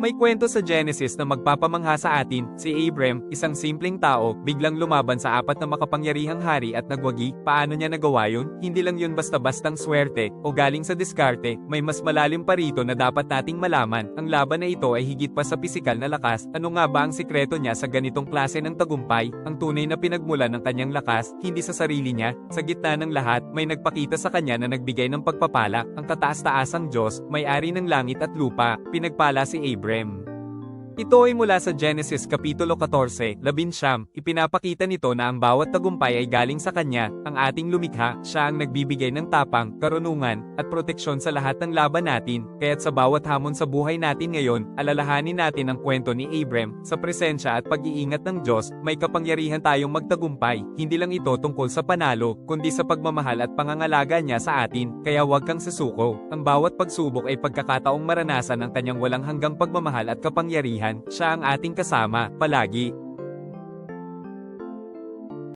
May kwento sa Genesis na magpapamangha sa atin, si Abram, isang simpleng tao, biglang lumaban sa apat na makapangyarihang hari at nagwagi. Paano niya nagawa yun? Hindi lang yun basta-bastang swerte o galing sa diskarte, may mas malalim pa rito na dapat nating malaman. Ang laban na ito ay higit pa sa pisikal na lakas. Ano nga ba ang sikreto niya sa ganitong klase ng tagumpay? Ang tunay na pinagmulan ng kanyang lakas, hindi sa sarili niya. Sa gitna ng lahat, may nagpakita sa kanya na nagbigay ng pagpapala, ang kataas-taasang Diyos, may-ari ng langit at lupa. Pinagpala si Abram. Ito ay mula sa Genesis Kapitulo 14, 11, ipinapakita nito na ang bawat tagumpay ay galing sa Kanya, ang ating lumikha, Siya ang nagbibigay ng tapang, karunungan, at proteksyon sa lahat ng laban natin, kaya't sa bawat hamon sa buhay natin ngayon, alalahanin natin ang kwento ni Abram, sa presensya at pag-iingat ng Diyos, may kapangyarihan tayong magtagumpay, hindi lang ito tungkol sa panalo, kundi sa pagmamahal at pangangalaga niya sa atin, kaya huwag kang susuko, ang bawat pagsubok ay pagkakataong maranasan ang Kanyang walang hanggang pagmamahal at kapangyarihan. Siya ang ating kasama, palagi.